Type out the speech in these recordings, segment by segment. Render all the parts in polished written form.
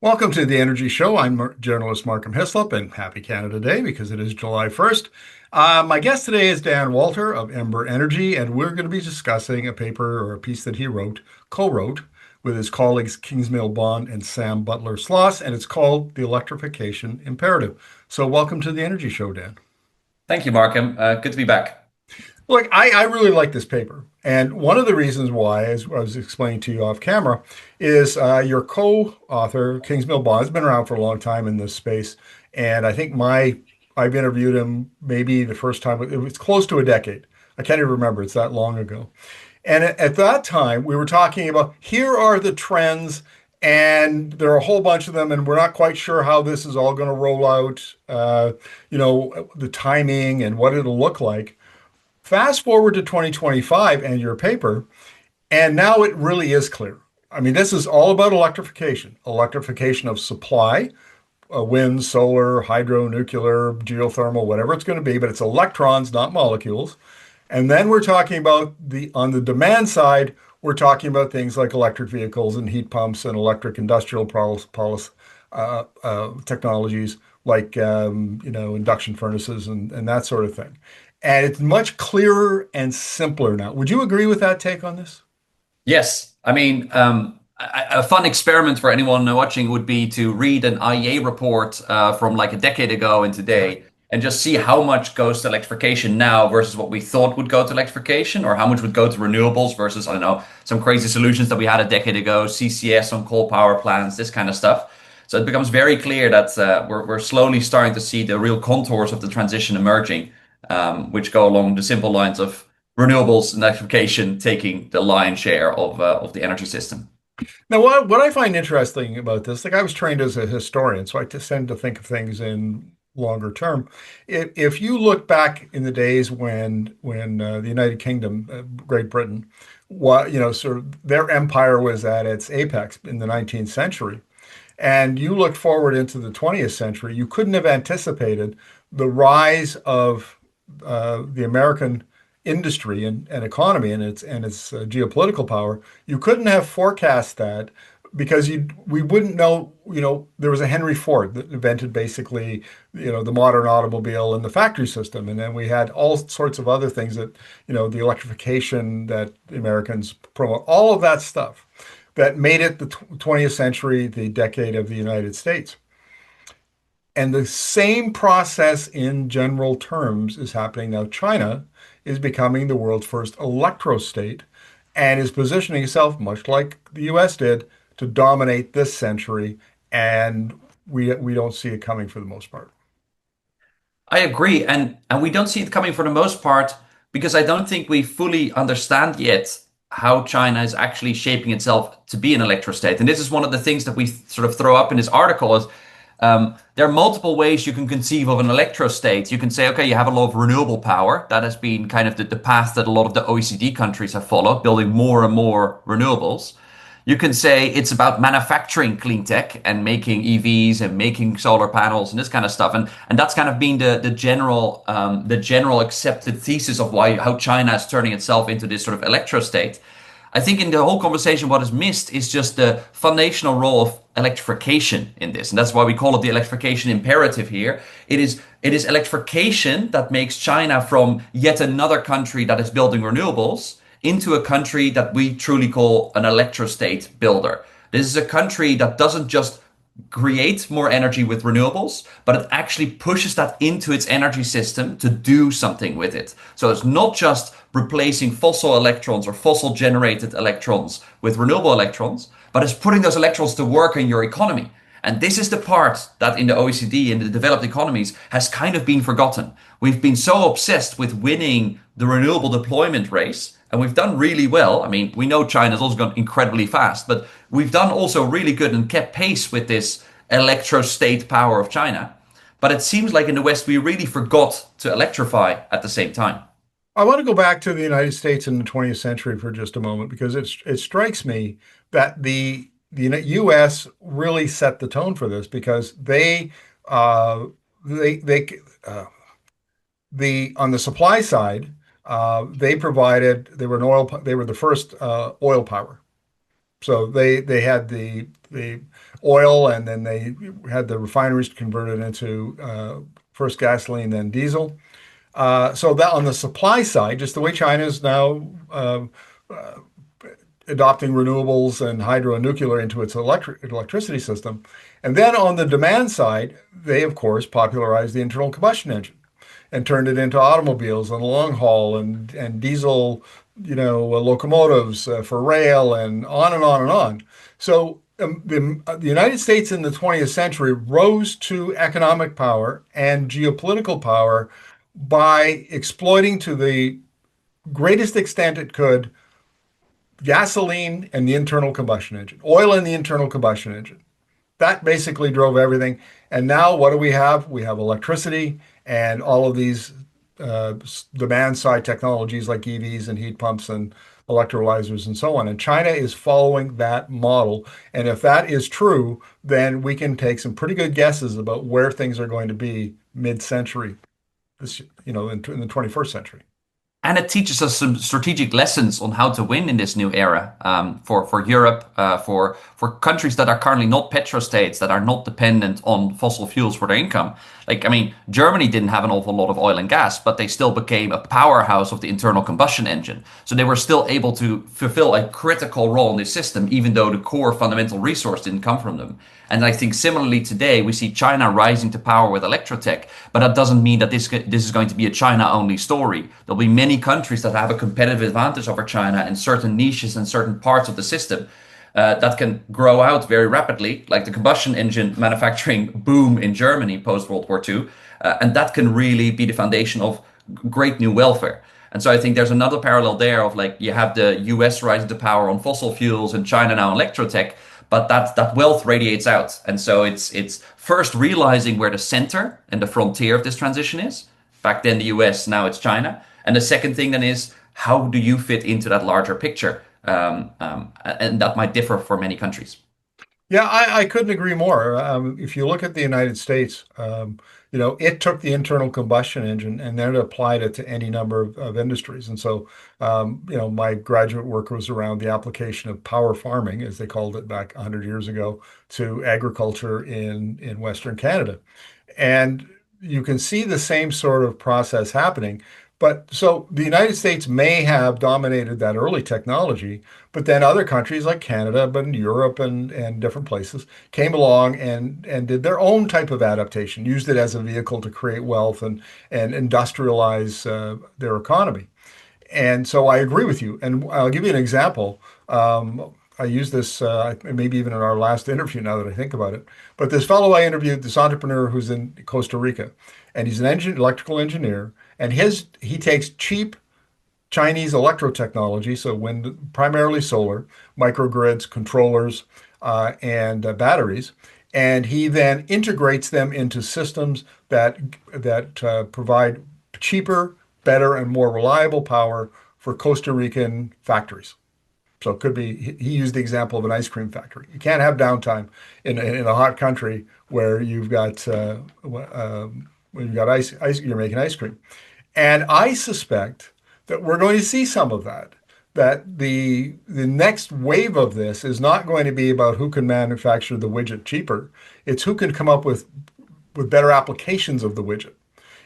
Welcome to the Energy Show. I'm journalist Markham Hislop, and happy Canada Day because it is July 1st. My guest today is Daan Walter of Ember Energy, and we're going to be discussing a paper or a piece that he co-wrote with his colleagues Kingsmill Bond and Sam Butler Sloss, and it's called the Electrification Imperative. So welcome to the Energy Show, Dan. Thank you, Markham. Good to be back. Look, I really like this paper. And one of the reasons why, as I was explaining to you off camera, is your co-author, Kingsmill Bond, has been around for a long time in this space. And I think I've interviewed him maybe the first time, it was close to a decade. I can't even remember, it's that long ago. And at that time, we were talking about here are the trends, and there are a whole bunch of them, and we're not quite sure how this is all going to roll out, the timing and what it'll look like. Fast forward to 2025 and your paper, and now it really is clear. I mean, this is all about electrification of supply, wind, solar, hydro, nuclear, geothermal, whatever it's going to be, but it's electrons, not molecules. And then we're talking about on the demand side, we're talking about things like electric vehicles and heat pumps and electric industrial technologies like induction furnaces and that sort of thing. And it's much clearer and simpler now. Would you agree with that take on this? Yes, I mean, a fun experiment for anyone watching would be to read an IEA report from like a decade ago and today, and just see how much goes to electrification now versus what we thought would go to electrification, or how much would go to renewables versus, I don't know, some crazy solutions that we had a decade ago, CCS on coal power plants, this kind of stuff. So it becomes very clear that we're slowly starting to see the real contours of the transition emerging, which go along the simple lines of renewables and electrification taking the lion's share of the energy system. Now, what I find interesting about this, like I was trained as a historian, so I tend to think of things in longer term. If you look back in the days when the United Kingdom, Great Britain, sort of their empire was at its apex in the 19th century, and you look forward into the 20th century, you couldn't have anticipated the rise of the American industry and economy and its geopolitical power. You couldn't have forecast that because we wouldn't know. There was a Henry Ford that invented basically the modern automobile and the factory system, and then we had all sorts of other things that the electrification that the Americans promote, all of that stuff that made it the 20th century, the decade of the United States. And the same process in general terms is happening now. China is becoming the world's first electrostate and is positioning itself, much like the US did, to dominate this century. And we don't see it coming for the most part. I agree, and we don't see it coming for the most part because I don't think we fully understand yet how China is actually shaping itself to be an electrostate. And this is one of the things that we sort of throw up in this article is there are multiple ways you can conceive of an electrostate. You can say, okay, you have a lot of renewable power. That has been kind of the path that a lot of the OECD countries have followed, building more and more renewables. You can say it's about manufacturing clean tech and making EVs and making solar panels and this kind of stuff. And that's kind of been the general accepted thesis of how China is turning itself into this sort of electrostate. I think in the whole conversation, what is missed is just the foundational role of electrification in this. And that's why we call it the electrification imperative here. It is electrification that makes China from yet another country that is building renewables into a country that we truly call an electrostate builder. This is a country that doesn't just create more energy with renewables, but it actually pushes that into its energy system to do something with it. So it's not just replacing fossil electrons or fossil generated electrons with renewable electrons, but it's putting those electrons to work in your economy. And this is the part that in the OECD, in the developed economies, has kind of been forgotten. We've been so obsessed with winning the renewable deployment race, and we've done really well. I mean, we know China's also gone incredibly fast, but we've done also really good and kept pace with this electrostate power of China. But it seems like in the West, we really forgot to electrify at the same time. I want to go back to the United States in the 20th century for just a moment because it strikes me that the U.S. really set the tone for this because uh, they on the supply side, they were they were the first oil power. So they had the oil, and then they had the refineries converted into first gasoline, then diesel. So that on the supply side, just the way China is now adopting renewables and hydro and nuclear into its electricity system. And then on the demand side, they, of course, popularized the internal combustion engine and turned it into automobiles and long haul and diesel, locomotives for rail and on and on and on. So the United States in the 20th century rose to economic power and geopolitical power by exploiting to the greatest extent it could gasoline and the internal combustion engine, oil and the internal combustion engine. That basically drove everything. And now what do we have? We have electricity and all of these demand side technologies like EVs and heat pumps and electrolyzers and so on. And China is following that model. And if that is true, then we can take some pretty good guesses about where things are going to be mid-century, in the 21st century. And it teaches us some strategic lessons on how to win in this new era for Europe, for countries that are currently not petrostates, that are not dependent on fossil fuels for their income. Like, I mean, Germany didn't have an awful lot of oil and gas, but they still became a powerhouse of the internal combustion engine. So they were still able to fulfill a critical role in this system, even though the core fundamental resource didn't come from them. And I think similarly today, we see China rising to power with electrotech, but that doesn't mean that this is going to be a China-only story. There'll be many countries that have a competitive advantage over China in certain niches and certain parts of the system that can grow out very rapidly, like the combustion engine manufacturing boom in Germany post World War II, and that can really be the foundation of great new welfare. And so I think there's another parallel there of like you have the US rising to power on fossil fuels and China now on electrotech, but that wealth radiates out. And so it's first realizing where the center and the frontier of this transition is. Back then the US, now it's China. And the second thing then is how do you fit into that larger picture? And that might differ for many countries. Yeah, I couldn't agree more. If you look at the United States, it took the internal combustion engine and then it applied it to any number of industries. And so, my graduate work was around the application of power farming, as they called it back 100 years ago, to agriculture in Western Canada. And you can see the same sort of process happening. But so the United States may have dominated that early technology, but then other countries like Canada, but in Europe and different places came along and did their own type of adaptation, used it as a vehicle to create wealth and industrialize their economy. And so I agree with you. And I'll give you an example. I use this maybe even in our last interview now that I think about it. But this fellow I interviewed, this entrepreneur who's in Costa Rica, and he's an electrical engineer, and he takes cheap Chinese electro technology, so wind, primarily solar, microgrids, controllers, and batteries, and he then integrates them into systems that provide cheaper, better, and more reliable power for Costa Rican factories. So it could be, he used the example of an ice cream factory. You can't have downtime in a hot country where you've got ice, you're making ice cream. And I suspect that we're going to see some of that. That the next wave of this is not going to be about who can manufacture the widget cheaper. It's who can come up with better applications of the widget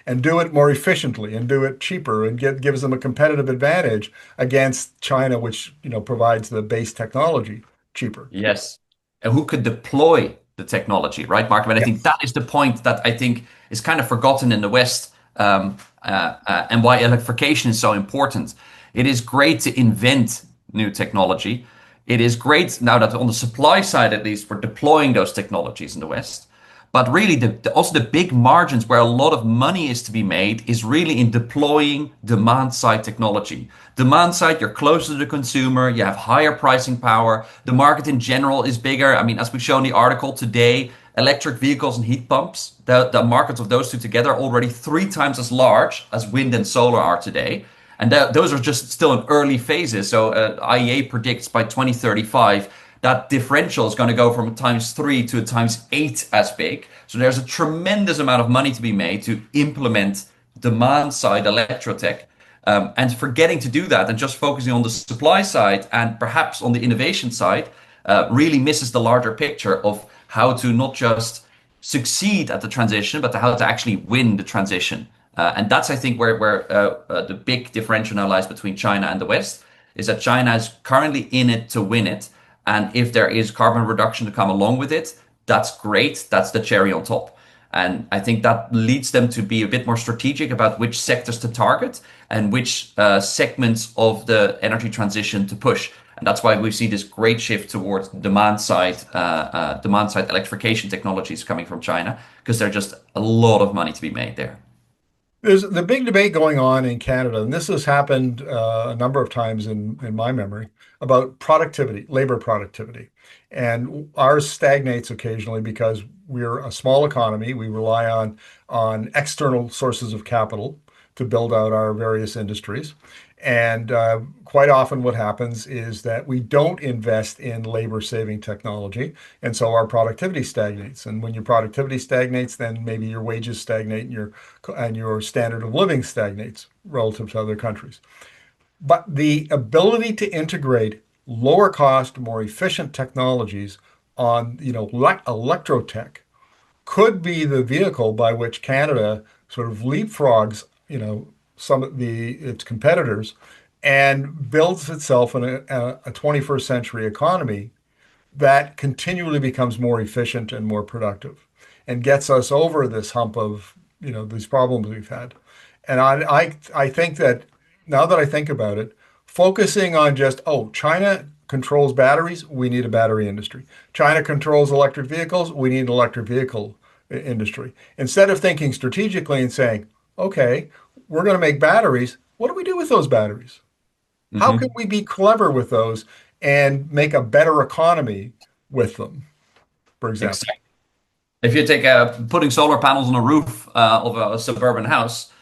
and do it more efficiently and do it cheaper and gives them a competitive advantage against China, which provides the base technology cheaper. Yes. And who could deploy the technology, right, Mark? And I think Yes. that is the point that I think is kind of forgotten in the West, and why electrification is so important. It is great to invent new technology. It is great now that on the supply side, at least, we're deploying those technologies in the West. But really, also the big margins where a lot of money is to be made is really in deploying demand side technology. Demand side, you're closer to the consumer, you have higher pricing power. The market in general is bigger. I mean, as we show in the article today, electric vehicles and heat pumps, the markets of those two together are already 3 times as large as wind and solar are today. And those are just still in early phases. So IEA predicts by 2035 that differential is going to go from a times 3 to a times 8 as big. So there's a tremendous amount of money to be made to implement demand side electrotech. And forgetting to do that and just focusing on the supply side and perhaps on the innovation side really misses the larger picture of how to not just succeed at the transition, but how to actually win the transition. And that's, I think, where the big differential now lies between China and the West, is that China is currently in it to win it. And if there is carbon reduction to come along with it, that's great. That's the cherry on top. And I think that leads them to be a bit more strategic about which sectors to target and which segments of the energy transition to push. And that's why we see this great shift towards demand side electrification technologies coming from China, because there's just a lot of money to be made there. There's the big debate going on in Canada, and this has happened a number of times in my memory about productivity, labor productivity. And ours stagnates occasionally because we're a small economy. We rely on external sources of capital to build out our various industries. And quite often, what happens is that we don't invest in labor saving technology. And so our productivity stagnates. And when your productivity stagnates, then maybe your wages stagnate and your standard of living stagnates relative to other countries. But the ability to integrate lower cost, more efficient technologies on, electrotech could be the vehicle by which Canada sort of leapfrogs, some of its competitors and builds itself in a 21st century economy that continually becomes more efficient and more productive and gets us over this hump of, these problems we've had. And I think that now that I think about it, focusing on just, oh, China controls batteries, we need a battery industry. China controls electric vehicles, we need an electric vehicle industry. Instead of thinking strategically and saying, okay, we're going to make batteries, what do we do with those batteries? How can Hmm. we be clever with those and make a better economy with them, for example? Exactly. If you take putting solar panels on a roof of a suburban house,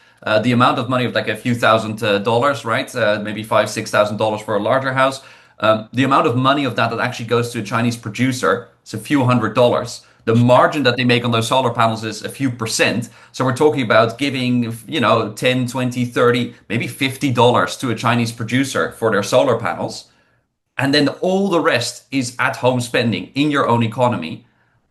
the amount of money of like a few thousand dollars, right? Maybe five, $6,000 for a larger house. The amount of money of that actually goes to a Chinese producer, it's a few $100s. The margin that they make on those solar panels is a few percent. So we're talking about giving, 10, 20, 30, maybe $50 to a Chinese producer for their solar panels. And then all the rest is at home spending in your own economy.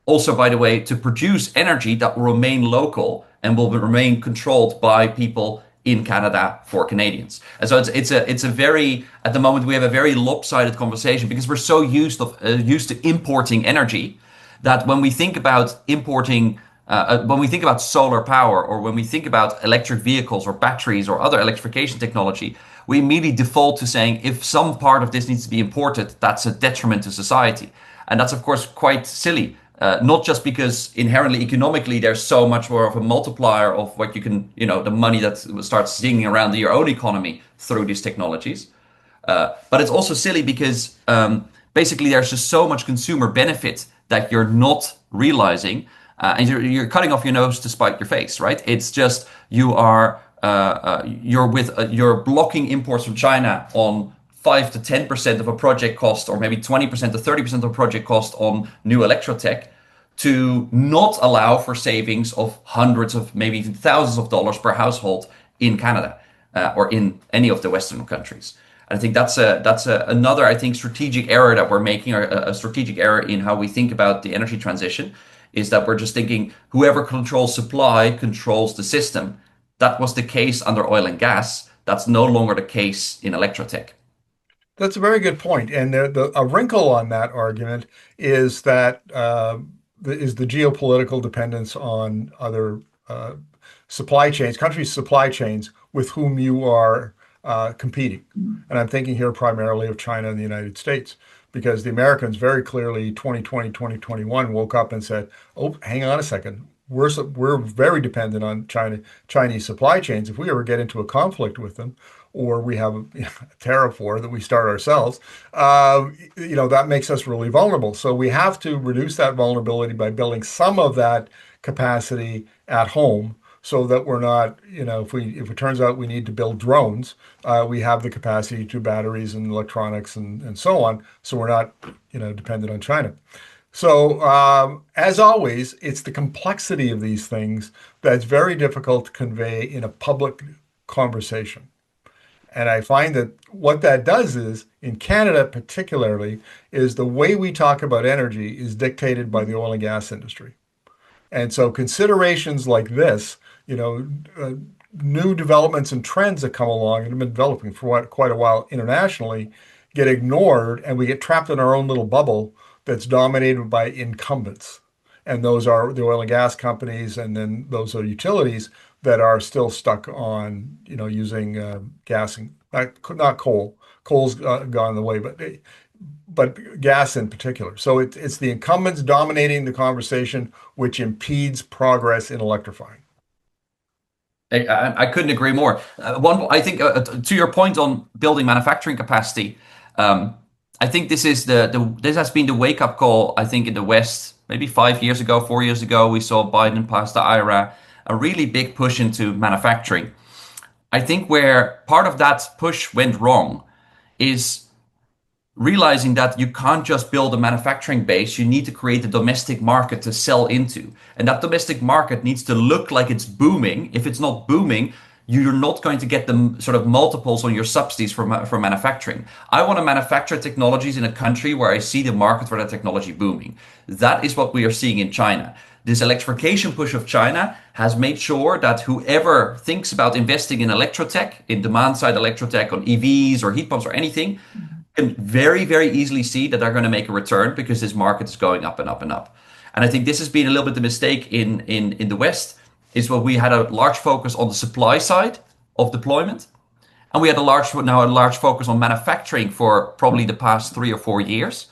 Also, by the way, to produce energy that will remain local and will remain controlled by people in Canada for Canadians. And so it's a very, at the moment we have a very lopsided conversation because we're so used to importing energy that when we think about importing, when we think about solar power or when we think about electric vehicles or batteries or other electrification technology, we immediately default to saying if some part of this needs to be imported, that's a detriment to society. And that's, of course, quite silly. Not just because inherently economically there's so much more of a multiplier of what you can, the money that starts singing around your own economy through these technologies. But it's also silly because basically there's just so much consumer benefit that you're not realizing, and you're cutting off your nose to spite your face, right? It's just you're blocking imports from China on 5 to 10% of a project cost, or maybe 20% to 30% of a project cost on new electrotech, to not allow for savings of hundreds of maybe even thousands of dollars per household in Canada or in any of the Western countries. And I think that's another, I think, strategic error that we're making, or a strategic error in how we think about the energy transition, is that we're just thinking whoever controls supply controls the system. That was the case under oil and gas. That's no longer the case in electrotech. That's a very good point. And a wrinkle on that argument is that is the geopolitical dependence on other supply chains, countries' supply chains with whom you are competing. And I'm thinking here primarily of China and the United States, because the Americans very clearly 2020, 2021 woke up and said, oh, hang on a second. We're very dependent on Chinese supply chains. If we ever get into a conflict with them, or we have a tariff war that we start ourselves, that makes us really vulnerable. So we have to reduce that vulnerability by building some of that capacity at home so that we're not, if it turns out we need to build drones, we have the capacity to batteries and electronics and so on. So we're not, dependent on China. So, as always, it's the complexity of these things that's very difficult to convey in a public conversation. And I find that what that does is, in Canada particularly, is the way we talk about energy is dictated by the oil and gas industry. And so considerations like this, you know, uh, new developments and trends that come along and have been developing for quite a while internationally get ignored, and we get trapped in our own little bubble that's dominated by incumbents. And those are the oil and gas companies, and then those are utilities that are still stuck on, using gas and not coal. Coal's gone the way, but gas in particular. So it's the incumbents dominating the conversation, which impedes progress in electrifying. I couldn't agree more. I think to your point on building manufacturing capacity, um, I think this is this has been the wake up call. I think in the West, maybe 5 years ago, 4 years ago, we saw Biden pass the IRA, a really big push into manufacturing. I think where part of that push went wrong is realizing that you can't just build a manufacturing base, you need to create a domestic market to sell into. And that domestic market needs to look like it's booming. If it's not booming, you're not going to get the sort of multiples on your subsidies for manufacturing. I want to manufacture technologies in a country where I see the market for that technology booming. That is what we are seeing in China. This electrification push of China has made sure that whoever thinks about investing in electrotech, in demand side electrotech on EVs or heat pumps or anything, can very, very easily see that they're going to make a return because this market is going up and up and up. And I think this has been a little bit the mistake in the West, is what we had a large focus on the supply side of deployment. And we had a large focus on manufacturing for probably the past 3 or 4 years.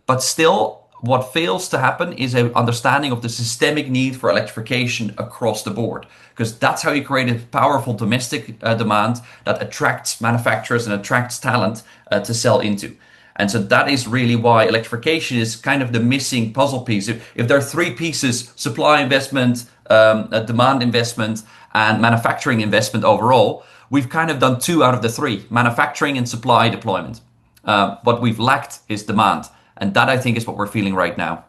But still, what fails to happen is an understanding of the systemic need for electrification across the board, because that's how you create a powerful domestic demand that attracts manufacturers and attracts talent to sell into. And so that is really why electrification is kind of the missing puzzle piece. If there are three pieces, supply investment, demand investment, and manufacturing investment overall, we've kind of done two out of the three, manufacturing and supply deployment. What we've lacked is demand. And that I think is what we're feeling right now.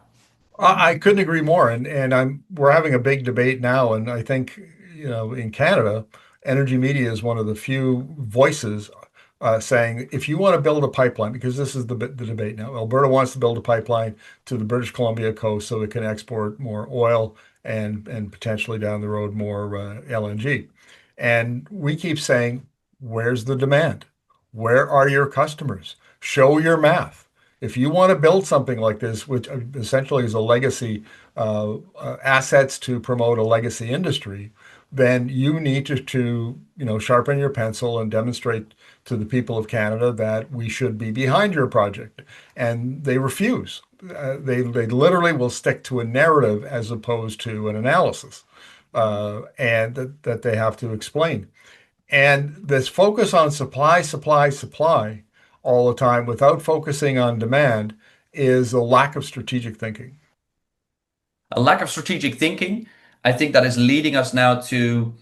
I couldn't agree more. And we're having a big debate now. And I think, in Canada, Energy Media is one of the few voices saying, if you want to build a pipeline, because this is the debate now, Alberta wants to build a pipeline to the British Columbia coast so it can export more oil and potentially down the road more LNG. And we keep saying, where's the demand? Where are your customers? Show your math. If you want to build something like this, which essentially is a legacy, assets to promote a legacy industry, then you need to sharpen your pencil and demonstrate to the people of Canada that we should be behind your project. And they refuse. They literally will stick to a narrative as opposed to an analysis, and that they have to explain. And this focus on supply, supply, supply all the time without focusing on demand is a lack of strategic thinking. A lack of strategic thinking, I think that is leading us now to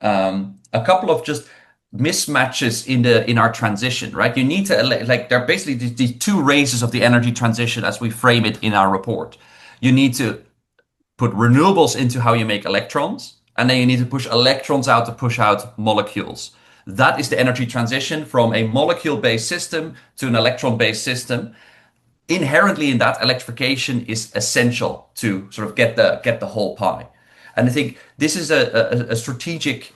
a couple of just mismatches in our transition, right? You need to like there are basically these two races of the energy transition as we frame it in our report. You need to put renewables into how you make electrons, and then you need to push electrons out to push out molecules. That is the energy transition from a molecule-based system to an electron-based system. Inherently in that, electrification is essential to sort of get the whole pie. And I think this is a strategic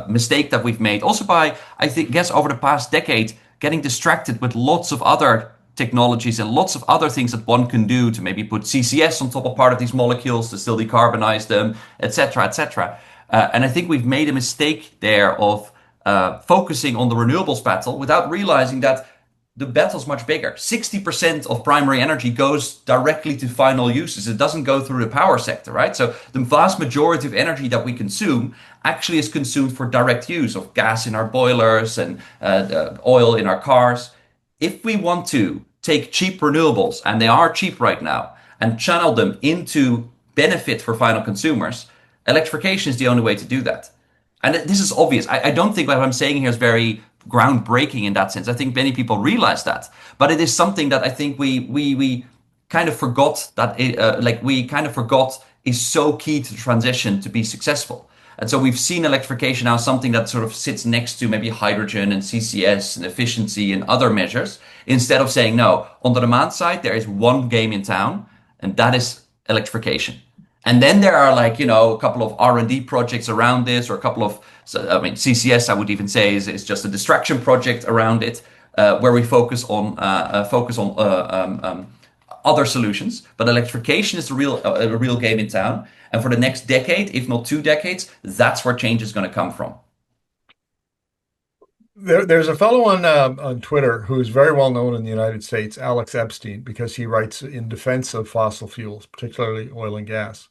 mistake that we've made. Also by, I think, guess over the past decade, getting distracted with lots of other technologies and lots of other things that one can do to maybe put CCS on top of part of these molecules to still decarbonize them, etc., etc. And I think we've made a mistake there of focusing on the renewables battle without realizing that the battle's much bigger. 60% of primary energy goes directly to final uses. It doesn't go through the power sector, right? So the vast majority of energy that we consume actually is consumed for direct use of gas in our boilers and oil in our cars. If we want to take cheap renewables, and they are cheap right now, and channel them into benefit for final consumers, electrification is the only way to do that. And this is obvious. I don't think what I'm saying here is very groundbreaking in that sense. I think many people realize that, but it is something that I think we kind of forgot that we kind of forgot is so key to the transition to be successful. And so we've seen electrification now something that sort of sits next to maybe hydrogen and CCS and efficiency and other measures, instead of saying, no, on the demand side, there is one game in town, and that is electrification. And then there are like, a couple of R&D projects around this, or a couple of, so, I mean, CCS, I would even say is just a distraction project around it, where we focus on other solutions. But electrification is a real game in town. And for the next decade, if not 2 decades, that's where change is going to come from. There's a fellow on Twitter who's very well known in the United States, Alex Epstein, because he writes in defense of fossil fuels, particularly oil and gas.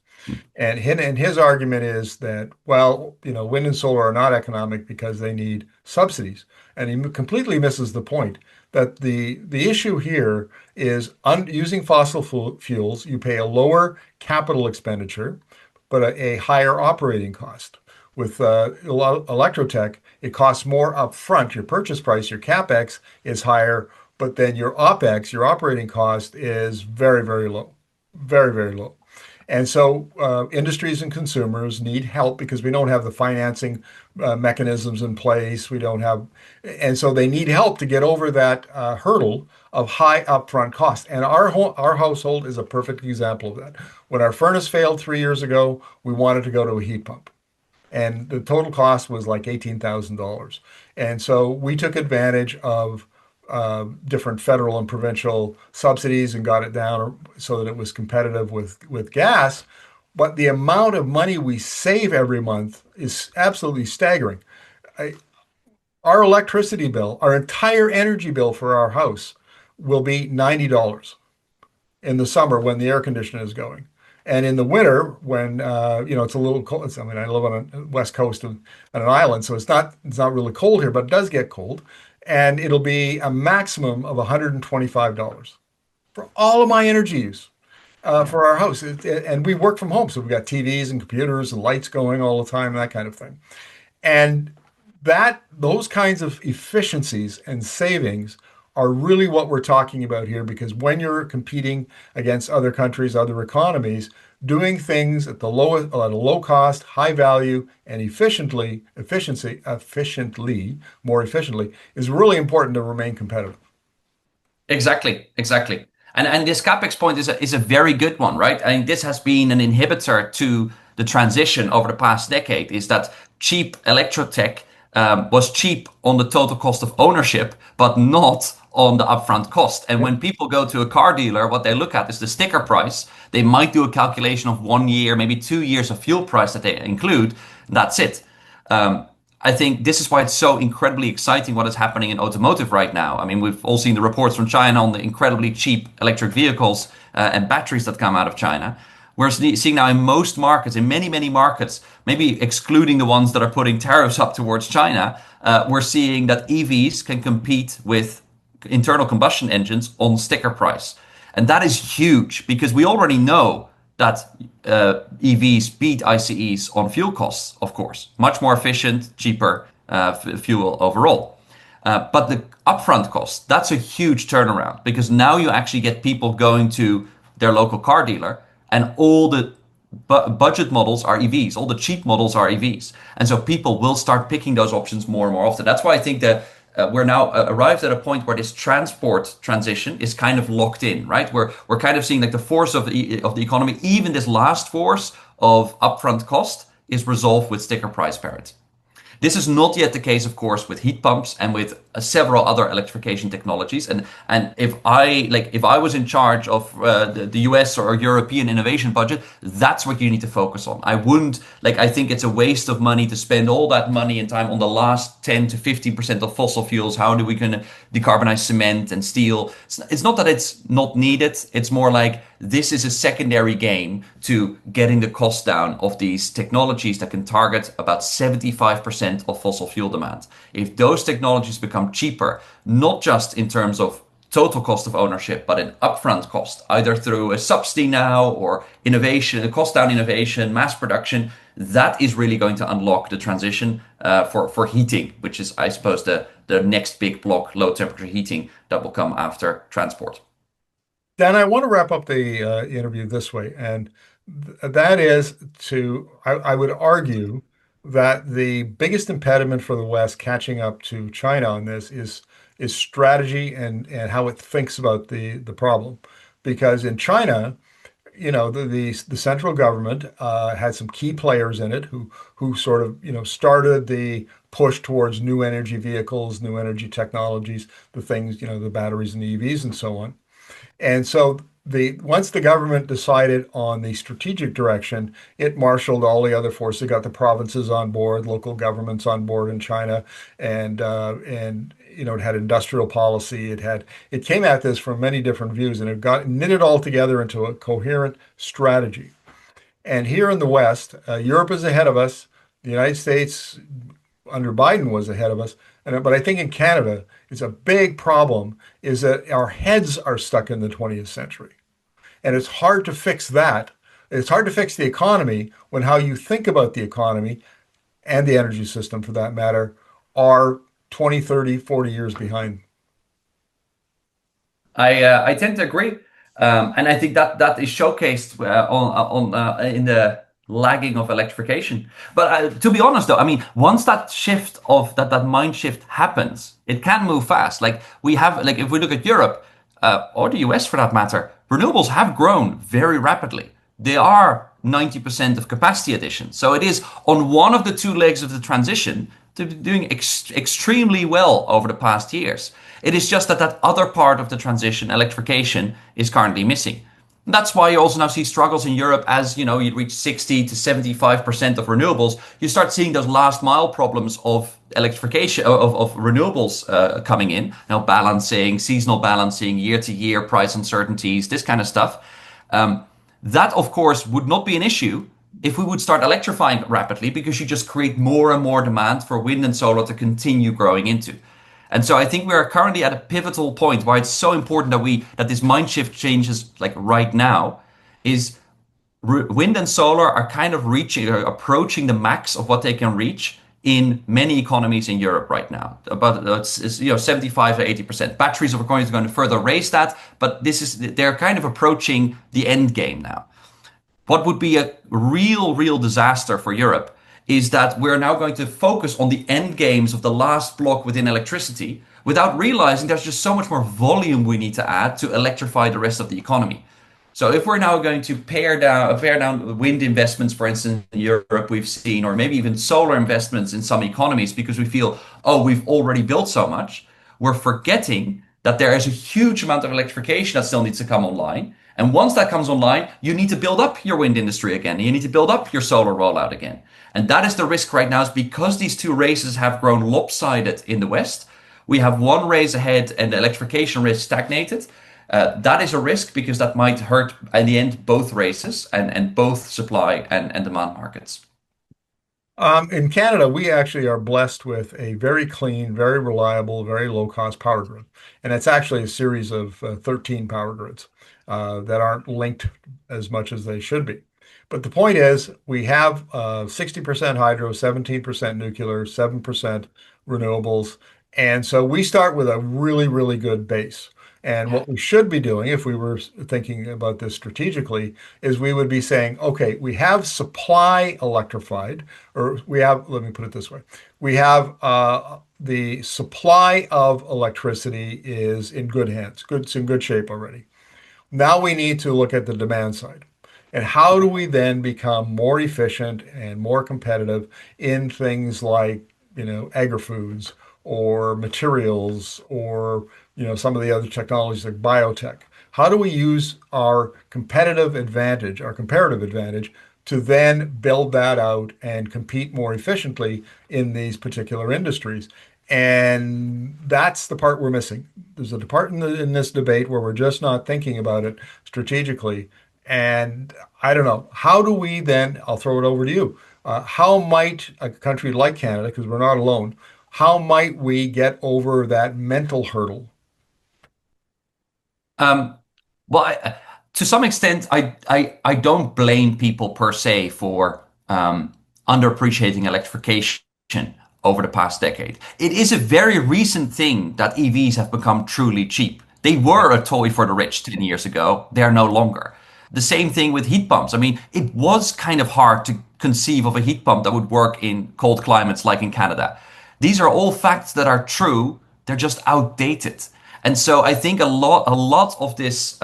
And his argument is that, well, wind and solar are not economic because they need subsidies. And he completely misses the point that the issue here is using fossil fuels, you pay a lower capital expenditure, but a higher operating cost. With Electrotech, it costs more upfront. Your purchase price, your capex is higher, but then your opex, your operating cost, is very, very low, very, very low. And so industries and consumers need help because we don't have the financing mechanisms in place. We don't have, and so they need help to get over that hurdle of high upfront cost. And our household is a perfect example of that. When our furnace failed 3 years ago, we wanted to go to a heat pump, and the total cost was like $18,000. And so we took advantage of different federal and provincial subsidies and got it down so that it was competitive with gas. But the amount of money we save every month is absolutely staggering. I, our electricity bill, our entire energy bill for our house will be $90 in the summer when the air conditioner is going. And in the winter, when it's a little cold. I mean, I live on a west coast of on an island, so it's not really cold here, but it does get cold. And it'll be a maximum of $125 for all of my energy use Yeah. for our house. And we work from home, so we've got TVs and computers and lights going all the time, that kind of thing. And those kinds of efficiencies and savings are really what we're talking about here, because when you're competing against other countries, other economies, doing things at a low cost, high value, and more efficiently is really important to remain competitive. Exactly, exactly. And this capex point is a very good one, right? I mean, this has been an inhibitor to the transition over the past decade. Is that cheap electrotech was cheap on the total cost of ownership, but not on the upfront cost. And Yeah. when people go to a car dealer, what they look at is the sticker price. They might do a calculation of 1 year, maybe 2 years of fuel price that they include. That's it. Um, I think this is why it's so incredibly exciting what is happening in automotive right now. I mean, we've all seen the reports from China on the incredibly cheap electric vehicles and batteries that come out of China. We're seeing now in most markets, in many, many markets, maybe excluding the ones that are putting tariffs up towards China, we're seeing that EVs can compete with internal combustion engines on sticker price. And that is huge because we already know that EVs beat ICEs on fuel costs, of course. Much more efficient, cheaper fuel overall. But the upfront cost, that's a huge turnaround because now you actually get people going to their local car dealer and all the budget models are EVs, all the cheap models are EVs. And so people will start picking those options more and more often. That's why I think that we're now arrived at a point where this transport transition is kind of locked in, right? We're kind of seeing like the force of the economy, even this last force of upfront cost is resolved with sticker price parity. This is not yet the case, of course, with heat pumps and with several other electrification technologies. And if I was in charge of the US or European innovation budget, that's what you need to focus on. I wouldn't like. I think it's a waste of money to spend all that money and time on the last 10 to 15% of fossil fuels. How do we gonna decarbonize cement and steel? It's not that it's not needed. It's more like this is a secondary game to getting the cost down of these technologies that can target about 75% of fossil fuel demand. If those technologies become cheaper, not just in terms of total cost of ownership, but in upfront cost, either through a subsidy now or innovation, a cost down innovation, mass production, that is really going to unlock the transition for heating, which is, I suppose, the next big block, low temperature heating that will come after transport. Dan, I want to wrap up the interview this way, and that is I would argue that the biggest impediment for the West catching up to China on this is strategy and how it thinks about the problem. Because in China, the central government had some key players in it who sort of started the push towards new energy vehicles, new energy technologies, the things, the batteries and the EVs and so on. And so once the government decided on the strategic direction, it marshaled all the other forces. It got the provinces on board, local governments on board in China, and it had industrial policy. It came at this from many different views, and it got knit it all together into a coherent strategy. And here in the West, Europe is ahead of us. The United States under Biden was ahead of us. But I think in Canada, it's a big problem is that our heads are stuck in the 20th century. And it's hard to fix that. It's hard to fix the economy when how you think about the economy and the energy system for that matter are 20, 30, 40 years behind. I tend to agree, and I think that that is showcased on in the lagging of electrification. But to be honest, though, I mean, once that shift of that mind shift happens, it can move fast. Like we have, like if we look at Europe or the US for that matter, renewables have grown very rapidly. They are 90% of capacity addition. So it is on one of the two legs of the transition to be doing extremely well over the past years. It is just that that other part of the transition, electrification, is currently missing. And that's why you also now see struggles in Europe as you reach 60 to 75% of renewables. You start seeing those last mile problems of electrification of renewables coming in now, balancing, seasonal balancing, year to year price uncertainties, this kind of stuff. That, of course, would not be an issue if we would start electrifying rapidly because you just create more and more demand for wind and solar to continue growing into. And so I think we are currently at a pivotal point why it's so important that this mind shift changes like right now is wind and solar are kind of reaching or approaching the max of what they can reach in many economies in Europe right now. About 75 to 80%. Batteries are going to further raise that, but they're kind of approaching the end game now. What would be a real disaster for Europe is that we're now going to focus on the end games of the last block within electricity without realizing there's just so much more volume we need to add to electrify the rest of the economy. So if we're now going to pare down wind investments, for instance, in Europe, we've seen, or maybe even solar investments in some economies because we feel, oh, we've already built so much, we're forgetting that there is a huge amount of electrification that still needs to come online. And once that comes online, you need to build up your wind industry again. You need to build up your solar rollout again. And that is the risk right now, is because these two races have grown lopsided in the West. We have one race ahead and the electrification risk stagnated. That is a risk because that might hurt in the end both races and both supply and demand markets. In Canada, we actually are blessed with a very clean, very reliable, very low-cost power grid. And it's actually a series of 13 power grids that aren't linked as much as they should be. But the point is, we have 60% hydro, 17% nuclear, 7% renewables. And so we start with a really, really good base. And what we should be doing, if we were thinking about this strategically, is we would be saying, okay, we have supply electrified, or we have, let me put it this way, we have the supply of electricity is in good hands, it's in good shape already. Now we need to look at the demand side. And how do we then become more efficient and more competitive in things like, agri-foods or materials or, some of the other technologies like biotech? How do we use our competitive advantage, our comparative advantage, to then build that out and compete more efficiently in these particular industries? And that's the part we're missing. There's a part in this debate where we're just not thinking about it strategically. And I don't know, how do we then, I'll throw it over to you. How might a country like Canada, because we're not alone, how might we get over that mental hurdle? Um, well, to some extent, I don't blame people per se for underappreciating electrification over the past decade. It is a very recent thing that EVs have become truly cheap. They were a toy for the rich 10 years ago. They are no longer. The same thing with heat pumps. I mean, it was kind of hard to conceive of a heat pump that would work in cold climates like in Canada. These are all facts that are true. They're just outdated. And so I think a lot of this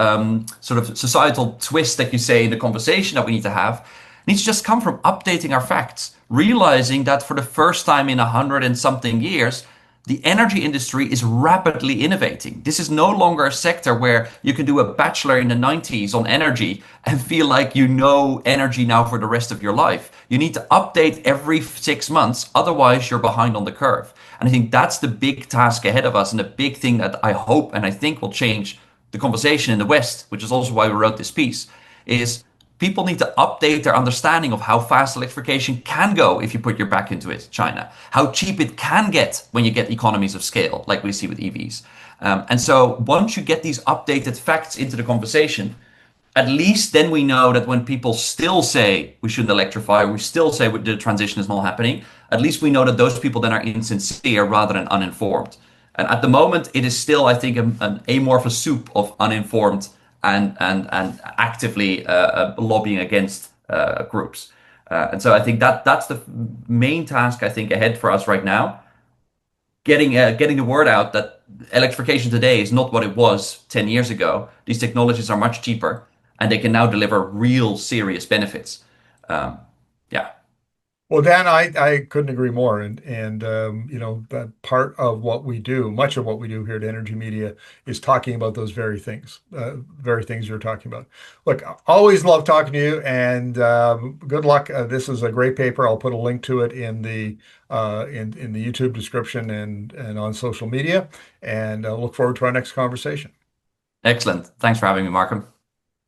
sort of societal twist that you say in the conversation that we need to have needs to just come from updating our facts, realizing that for the first time in 100 and something years, the energy industry is rapidly innovating. This is no longer a sector where you can do a bachelor in the 90s on energy and feel like you know energy now for the rest of your life. You need to update every 6 months, otherwise, you're behind on the curve. And I think that's the big task ahead of us, and the big thing that I hope and I think will change the conversation in the West, which is also why we wrote this piece, is people need to update their understanding of how fast electrification can go if you put your back into it, China, how cheap it can get when you get economies of scale, like we see with EVs. And so once you get these updated facts into the conversation, at least then we know that when people still say we shouldn't electrify, we still say the transition is not happening, at least we know that those people then are insincere rather than uninformed. And at the moment, it is still, I think, an amorphous soup of uninformed and actively lobbying against groups. And so I think that's the main task I think ahead for us right now. Getting the word out that electrification today is not what it was 10 years ago. These technologies are much cheaper and they can now deliver real serious benefits. Um, yeah, Well, Dan, I couldn't agree more. That part of what we do, much of what we do here at Energy Media is talking about those very things you're talking about. Look, I always love talking to you, and good luck. This is a great paper. I'll put a link to it in the YouTube description and on social media, and look forward to our next conversation. excellent. Thanks for having me, Markham.